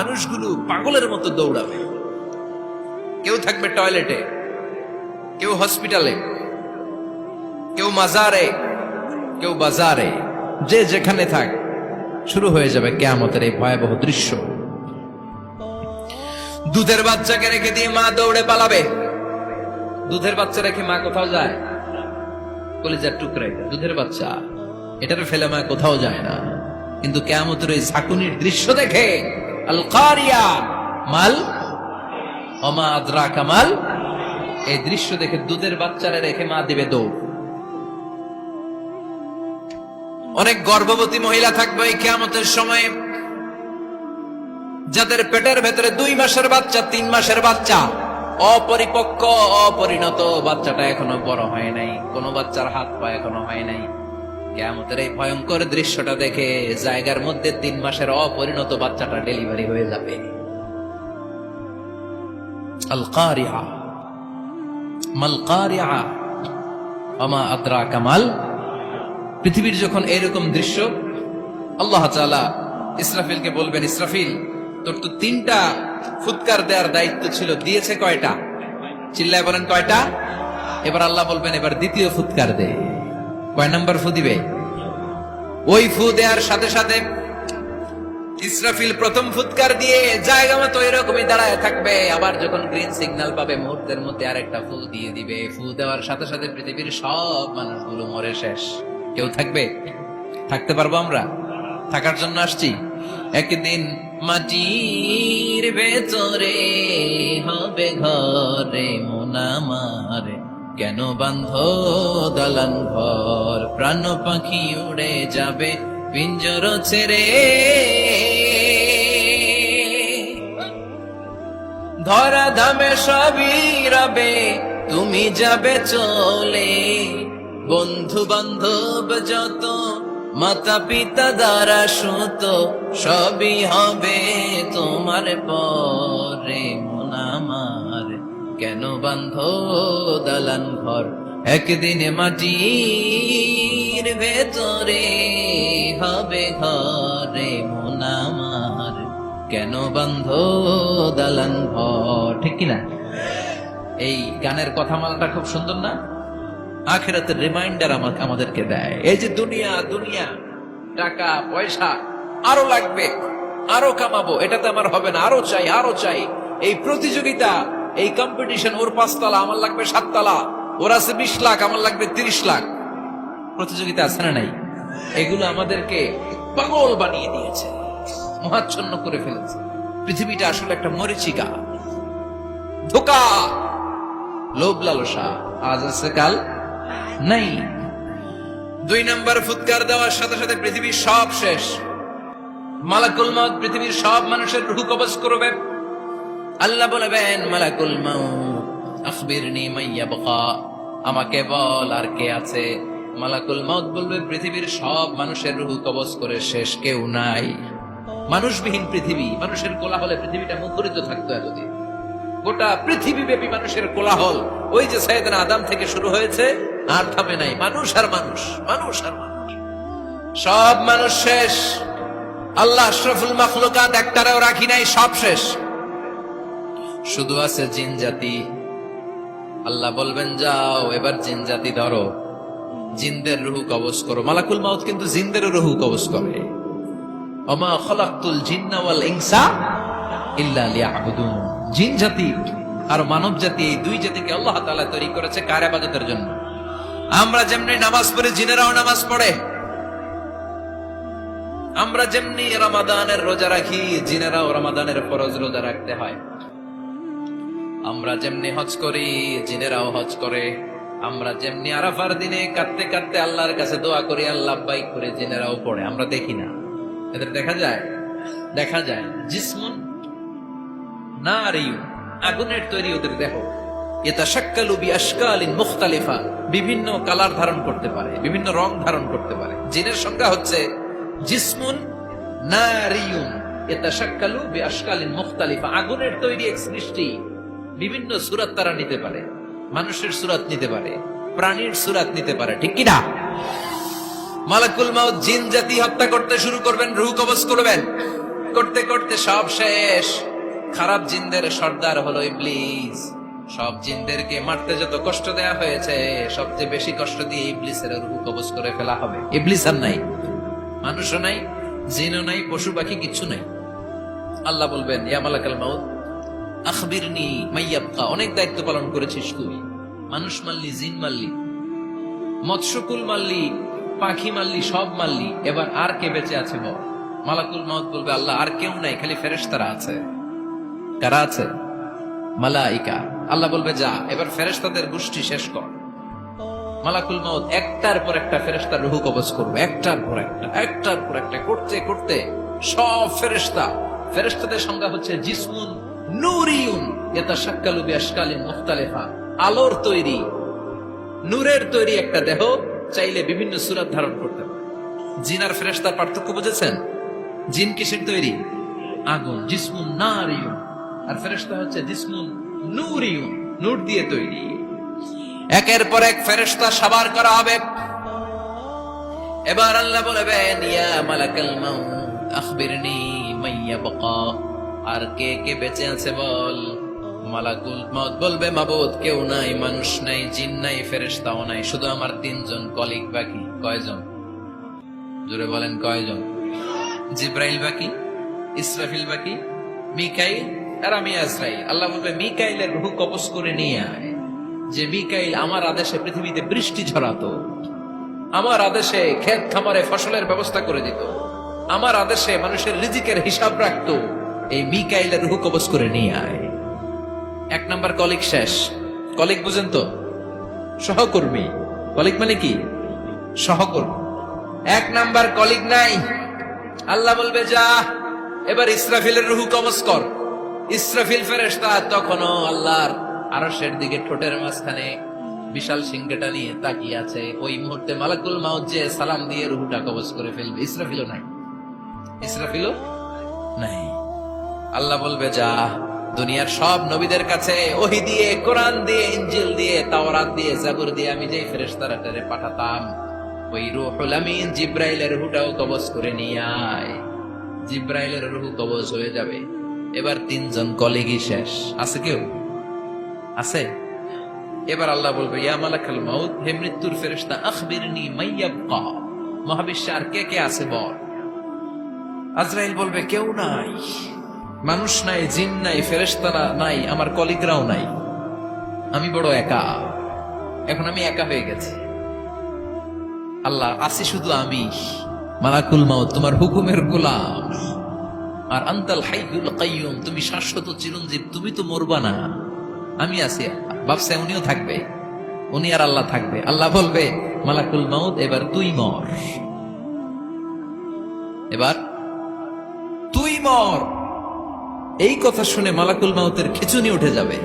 মানুষগুলো পাগলের মতো দৌড়াবে। কেউ থাকবে টয়লেটে, কেউ হসপিটালে, কেউ মাজারে, কেউ বাজারে, যে যেখানে থাক শুরু হয়ে যাবে কিয়ামতের এই ভয়াবহ দৃশ্য। দুধের বাচ্চাকে রেখে দিয়ে মা দৌড়ে পালাবে। দুধের বাচ্চা রেখে মা কোথাও যায়? কলিজার টুকরা, দুধের বাচ্চা, এটারে ফেলে মা কোথাও যায় না। কিন্তু কিয়ামতের এই ঝাঁকুনির দৃশ্য দেখে আল কারিয়া মাল ওমা আদরাকা মাল, এই দৃশ্য দেখে দুধের বাচ্চারে রেখে মা দিবে দৌড়। অনেক গর্ভবতী মহিলা থাকবে এই কিয়ামতের সময়ে, যাদের পেটের ভেতরে 2 মাসের বাচ্চা, 3 মাসের বাচ্চা, অপরিপক্ক অপরিণত, বাচ্চাটা এখনো বড় হয় নাই, কোন বাচ্চার হাত পা এখনো হয় নাই। কিয়ামতের এই ভয়ঙ্কর দৃশ্যটা দেখে জায়গার মধ্যে 3 মাসের অপরিণত বাচ্চাটা ডেলিভারি হয়ে যাবে। আল কারিয়া মাল কারিয়া ওমা আদরাকা মাল। পৃথিবীর যখন এরকম দৃশ্য, আল্লাহ তাআলা ইসরাফিলকে বলবেন, ইসরাফিল তোর তো 3টা ফুৎকার দেওয়ার দায়িত্ব ছিল, দিয়েছে কয়টা? চিল্লায় বলেন কয়টা? এবার আল্লাহ বলবেন এবার দ্বিতীয় ফুৎকার দে। কয় নাম্বার ফু দিবে? ওই ফু দেওয়ার সাথে সাথে ইসরাফিল প্রথম ফুৎকার দিয়ে জায়গা মতো এরকমই দাঁড়ায় থাকবে। আবার যখন গ্রিন সিগন্যাল পাবে মুহূর্তের মধ্যে আরেকটা ফু দিয়ে দিবে। ফু দেওয়ার সাথে সাথে পৃথিবীর সব মানুষগুলো মরে শেষ। কেউ থাকবে? থাকতে পারবো আমরা? থাকার জন্য আসছি। একদিন মাটির ভেতরে হবে ঘরে মন আমার, কেন বান্ধ দালান ঘর, প্রাণ পাখি উড়ে যাবে পিঞ্জর ছেড়ে, ধরা ধামে সবই রবে তুমি যাবে চলে, বন্ধু বান্ধব যত মাতা পিতা দ্বারা সুত সবই হবে তোমার পরে মন আমার, কেন বান্ধ দালান ঘর, একদিন মাটির ভেতরে হবে ঘরে মন আমার, কেন বান্ধ দালান ঘর। ঠিক কিনা? এই গানের কথামালাটা খুব সুন্দর না? আখিরাতের রিমাইন্ডার আমাদেরকে দেয়। এই যে দুনিয়া দুনিয়া, টাকা পয়সা আরো লাগবে, আরো কামাবো, এটাতে আমার হবে না, আরো চাই আরো চাই। এই প্রতিযোগিতা, এই কম্পিটিশন, ওর 5 তলা আমার লাগবে 7 তলা, ওর আছে 20 লাখ আমার লাগবে 30 লাখ। প্রতিযোগিতা আছে না নাই? এগুলো আমাদেরকে পাগল বানিয়ে দিয়েছে, মহাচ্ছন্ন করে ফেলেছে। পৃথিবীটা আসলে একটা মরীচিকা, ধোঁকা, লোভ লালসা, আজ আছে কাল নাই। 2 নাম্বার ফুৎকার দেওয়ার সাথে সাথে পৃথিবীর সব শেষ। মালাকুল মউত পৃথিবীর সব মানুষের রূহ কবজ করবে। আল্লাহ বলবেন, মালাকুল মউত আখবিরনি মাইয়াবকা, আমাকে বল আর কে আছে। মালাকুল মউত বলবে, পৃথিবীর সব মানুষের রূহ কবজ করে শেষ, কেউ নাই। মানুষবিহীন পৃথিবী, মানুষের কোলাহলে পৃথিবীটা মুখরিত থাকতো এতদিন। গোটা পৃথিবীব্যাপী মানুষের কোলাহল, ওই যে সাইয়েদনা আদম থেকে শুরু হয়েছে, আর থামে নাই। মানুষ আর মানুষ, মানুষ আর মানুষ, সব মানুষ শেষ। আল্লাহ আশরাফুল মাখলুকাত একটারেও রাখি নাই, সব শেষ। শুধু আছে জিন জাতি। আল্লাহ বলবেন, যাও এবার জিন জাতি ধরো, জিনদের রূহ কবজ করো। মালাকুল মউত কিন্তু জিনদের রূহ কবজ করে। ওমা খালাকতুল জিন্না ওয়াল ইনসা ইল্লা লিয়াবুদুন। জিন জাতি আর মানব জাতি, এই 2 জাতিকে আল্লাহ তাআলা তৈরি করেছে কার ইবাদতের জন্য। আমরা যেমনি নামাজ পড়ি, জিনেরাও নামাজ পড়ে। আমরা যেমনি রমাদানের রোজা রাখি, জিনেরাও রমাদানের ফরজ রোজা রাখতে হয়। আমরা যেমনি হজ করি, জিনেরাও হজ করে। আমরা যেমনি আরাফার দিনে কাঁদতে কাঁদতে আল্লাহর কাছে দোয়া করি, আল্লাহ লাব্বাইক করে, জিনেরাও পড়ে। আমরা দেখি না, এদের দেখা যায়? দেখা যায়। জিসমুন নারিয়ু, আগুনের তৈরি ওদের দেহ। ইয়াতাশাক্কালু বিআশকালিন মুখতালিফা, বিভিন্ন কালার ধারণ করতে পারে, বিভিন্ন রং ধারণ করতে পারে। জিনের সংজ্ঞা হচ্ছে জিসমুন নারিয়ুন ইয়াতাশাক্কালু বিআশকালিন মুখতালিফা, আগুনের তৈরি এক সৃষ্টি। বিভিন্ন সূরত তারা নিতে পারে, মানুষের সূরত নিতে পারে, প্রাণীর সূরত নিতে পারে। ঠিক কি না? মালাকুল মউত জিন জাতি হত্যা করতে শুরু করবেন, রূহ কবজ করবেন। করতে করতে সব শেষ। খারাপ জিনদের সর্দার হলো ইবলিস। সব জিনদেরকে মারতে যত কষ্ট দেয়া হয়েছে, সবচেয়ে বেশি কষ্ট দিয়ে ইবলিসের রূহ কবজ করে ফেলা হবে। ইবলিস আর নাই, মানুষও নাই, জিনও নাই, পশু পাখি কিচ্ছু নাই। আল্লাহ বলবেন, ইয়া মালাকাল মাউত আখবিরনি মাইয়াবকা। অনেক দায়িত্ব পালন করেছিস তুই, মানুষ মারলি, জিন মারলি, মৎস্যকুল মারলি, পাখি মারলি, সব মারলি, এবার আর কে বেঁচে আছে বল? মালাকুল মাউত বলবে, আল্লাহ আর কেউ নাই, খালি ফেরেশতারা আছে। কারা আছে? মালাইকা। আল্লাহ বলবে, যা এবার ফেরেশতাদের গোষ্ঠী শেষ কর। মালাকুল মাউত একটার পর একটা ফেরেশতার রূহ কবজ করবে, একটার পর একটা, একটার পর একটা, করতে করতে সব ফেরেশতা। ফেরেশতাদের সংজ্ঞা হচ্ছে জিসমুন নূরিয়ুন ইয়াতাশাক্কালু বিআশকালিন মুখতালিফা। আলোর তৈরি, নূরের তৈরি একটা দেহ, চাইলে বিভিন্ন সূরত ধারণ করতে পারে। জিন আর ফেরেশতার পার্থক্য বুঝেছেন? জিন কিসের তৈরি? আগুন, জিসমুন নারিয়ুন। আর ফেরেশতা হচ্ছে জিসমুন নূরিয়ুন, নূর দিয়ে তৈরি। একের পর এক ফেরেশতা সাবার করা হবে। এবার আল্লাহ বলবেন, ইয়া মালাকাল মাউত আখবিরনি মাইয়াবকা। আর কে কে বেঁচে আছে বল? মালাকুল মাউত বলবে, মাবুদ কেউ নাই, মানুষ নাই, জিন নাই, ফেরেশতাও নাই, শুধু আমার 3 জন কলিগ বাকি। কয়জন? জোরে বলেন, কয়জন? জিব্রাইল বাকি, ইসরাফিল বাকি, মিকাইল আর আমি আজরাইল। আল্লাহ বলবে, মিকাইলের রূহ কবজ করে নিয়ে আয়। যে মিকাইল আমার আদেশে পৃথিবীতে বৃষ্টি ঝরাতো, আমার আদেশে ক্ষেত খামারে ফসলের ব্যবস্থা করে দিত, আমার আদেশে মানুষের রিজিকের হিসাব রাখতো, এই মিকাইলের রূহ কবজ করে নিয়ে আয়। 1 নাম্বার কলিগ শেষ। কলিগ বুঝেন তো? সহকর্মী। কলিগ মানে কি? সহকর্মী। 1 নাম্বার কলিগ নাই। আল্লাহ বলবে, যা এবার ইসরাফিলের রূহ কবজ কর। ইসরাফিল ফেরেশতা তখনও আল্লাহর আরশের দিকে ঠোঁটের মাঝখানে বিশাল সিংহটা নিয়ে তাকিয়ে আছে। ওই মুহূর্তে মালাকুল মাউত যে সালাম দিয়ে রূহটা কবজ করে ফেলবে। ইসরাফিলও নাই, ইসরাফিলও নাই। আল্লাহ বলবে, যা দুনিয়ার সব নবীদের কাছে ওহী দিয়ে, কোরআন দিয়ে, ইনজিল দিয়ে, তাওরাত দিয়ে, জাবুর দিয়ে আমি যেই ফেরেশতারে পাঠাতাম, ওই রূহুল আমিন জিব্রাইলের রূহটাও কবজ করে নিয়ে আয়। জিব্রাইলের রূহ কবজ হয়ে যাবে। এবার 3 জন কলিগই শেষ। আছে কেউ? আছে? এবার আল্লাহ বলবে, ইয়া মালাকাল মাউত, হে মৃত্যুর ফেরেশতা, আখবিরনি মাইয়াবকা। মহাবিশ্বে আর কে কে আছে বল? আজরাইল বলবে, কেউ নাই, মানুষ নাই, জিন নাই, ফেরেশতারা নাই, আমার কলিগরাও নাই, আমি বড় একা। এখন আমি একা হয়ে গেছি। আল্লাহ, আছি শুধু আমি। মালাকুল মাউত, তোমার হুকুমের গোলাম। আর আনতাল হাইয়ুল কাইয়ুম, তুমি শাশ্বত চিরঞ্জীব, তুমি তো মরবা না, আমি আছি। ভাবছে উনিও থাকবে, উনি আর আল্লাহ থাকবে। আল্লাহ বলবে, মালাকুল মাউত এবার তুই মর, এবার তুই মর। এই কথা শুনে মালাকুল মাউতের খিচুনি উঠে যাবে।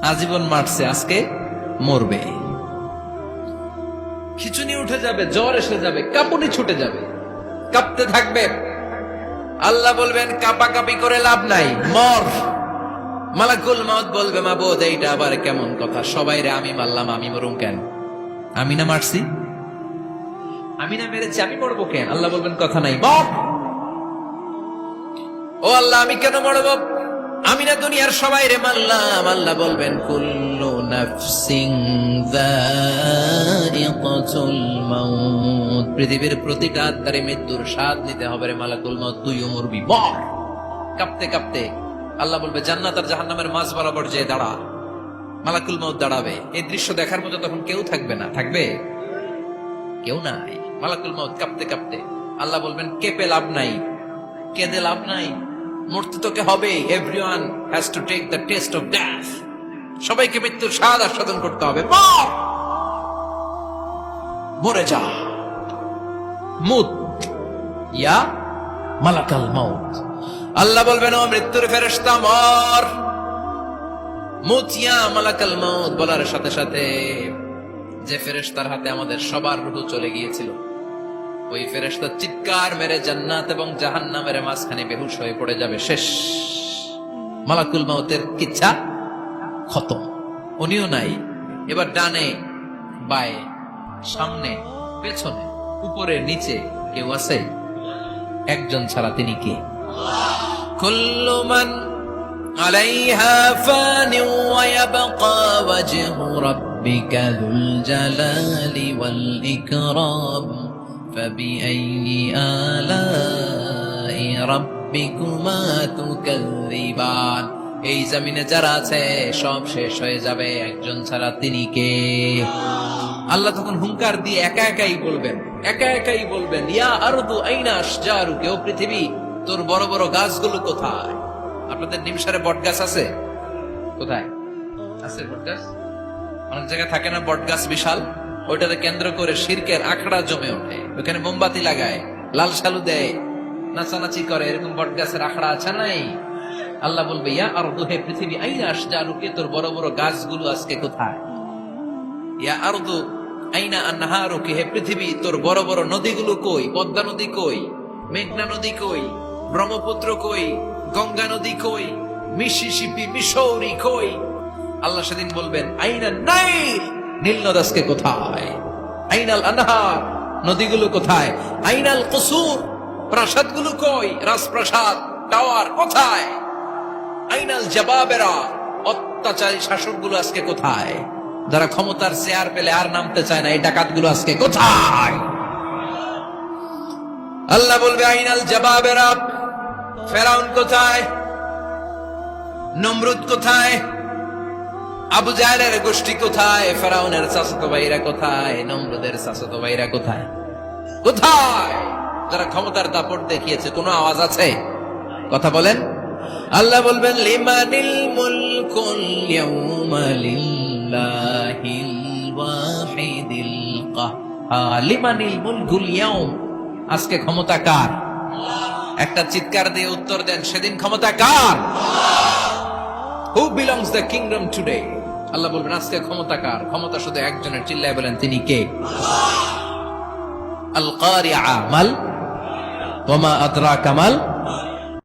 আজীবন মারছে, আজকে মরবে। খিচুনি উঠে যাবে, জ্বর এসে যাবে, কাঁপুনি ছুটে যাবে, কাঁপতে থাকবে। আল্লাহ বলবেন, কাঁপাকাঁপি করে লাভ নাই, মর। মালাকুল মাউত বলবে, মাবুদ এইটা আবার কেমন কথা? সবাই রে আমি মারলাম, আমি মরুম কেন? আমি না মারছি, আমি না মেরেছি, আমি মরবো কেন? আল্লাহ বলবেন, কথা নাই, মর। ও আল্লাহ, আমি কেন মরবো? আমি না দুনিয়ার সবাই রে মারলাম। আল্লাহ বলবেন, কুল্লু নাফসিন যায়িকাতুল মাউত, পৃথিবীর প্রতিটা আত্মারে মৃত্যুর স্বাদ নিতে হবে রে মালাকুল মাউত, তুইও মরবি, মর। কাঁপতে কাঁপতে আল্লাহ বলবে, জান্নাত আর জাহান্নামের মাঝ বরাবর যে দাঁড়া। মালাকুল মাউত দাঁড়াবে। এই দৃশ্য দেখার মতো তখন কেউ থাকবে না। থাকবে? কেউ নাই। মালাকুল মাউত কাঁপতে কাঁপতে। আল্লাহ বলবেন, কেঁপে লাভ নাই, কেঁদে লাভ নাই, মরতে তোকে হবে। Everyone has to take the test of death. সবাইকে মৃত্যুর স্বাদ আস্বাদন করতে হবে। মর, মরে যা। মুত ইয়া মালাকাল মাউত। আল্লাহ বলবেন, ও মৃত্যুর ফেরেশতা, মর। মুত ইয়া মালাকাল মাউত বলার সাথে সাথে যে ফেরেশতার হাতে আমাদের সবার রূহ চলে গিয়েছিল, ওই ফেরেশতা চিৎকার মেরে জান্নাত এবং জাহান্নামের মাঝখানে বেহুশ হয়ে পড়ে যাবে। শেষ। মালাকুল মাউতের কিচ্ছা খতম, উনিও নাই। এবার ডানে বায়ে, সামনে পেছনে, উপরে নিচে কেউ আছে? একজন ছাড়া তিনি কে? কুল্লু মান আলাইহা ফানি ওয়া ইয়াবকা ওয়াজহু রাব্বিকা যুল জালালি ওয়াল ইকরাম ফাবিআইয়ি আলাই রাব্বিকুমা তুকাযযিবান। এই জমিনে যারা আছে সব শেষ হয়ে যাবে, একজন ছাড়া তিনি কে? আল্লাহ তখন হুঙ্কার দিয়ে একা একাই বলবেন ইয়া আরদু আইনা আশজারুকি, ও পৃথিবী তোর বড় বড় গাছগুলো কোথায়? আপনাদের নিমসারে বট গাছ আছে? কোথায় আছে বট গাছ? অনেক জায়গায় থাকে না বট গাছ বিশাল, ওইটাকে কেন্দ্র করে শিরকের আখড়া জমে ওঠে, ওখানে মোমবাতি লাগায়, লাল শালু দেয়, নাচানাচি করে, এরকম বট গাছের আখড়া আছে নাই? আল্লাহ বলবে ইয়া আরদু, হে পৃথিবী, আইনা আশজারুকি, তোর বড় বড় গাছগুলো আজকে কোথায়? ইয়া আরদু আইনা আনহারুকি, হে পৃথিবী তোর বড় বড় নদীগুলো কই? পদ্মা নদী কই? মেঘনা নদী কই? ব্রহ্মপুত্র কই? গঙ্গা নদী কই? মিসিসিপি, মিসৌরি কই? আল্লাহ সেদিন বলবেন আইনা নাইল, নীল নদ আজকে কোথায়? আইনাল আনহার, নদীগুলো কোথায়? আইনাল কুসুর, প্রাসাদগুলো কই? রাজপ্রাসাদ, টাওয়ার কোথায়? আইনাল জাবাবেরা, অত্যাচারী শাসকগুলো আজকে কোথায়? যারা ক্ষমতার চেয়ার পেলে আর নামতে চায় না, এই ডাকাতগুলো আজকে কোথায়? আল্লাহ বলবে আইনাল জাবাবেরা, ফেরাউন কোথায়? নমরুদ কোথায়? আবু জাহেলের গোষ্ঠী কোথায়? ফেরাউনের চাচাতো ভাইরা কোথায়? নমরুদের চাচাতো ভাইরা কোথায়? কোথায়? যারা ক্ষমতার দাপট দেখিয়েছে, কোনো আওয়াজ আছে? কথা বলেন। আল্লাহ বলবেন লিমানিল মুলকুল ইয়াউমা লিল্লাহিল ওয়াহিদিল কাহ্হার, লিমানিল মুলকুল ইয়াউম, আজকে ক্ষমতা কার? একটা চিৎকার দিয়ে উত্তর দেন, সেদিন ক্ষমতা কার? Who belongs the kingdom today? আল্লাহ বলবেন আজকে ক্ষমতা কার? ক্ষমতা শুধু একজনের, চিল্লায় বলেন তিনি কে? আল কারিআ মাল ওয়া মা আদরাকা মাল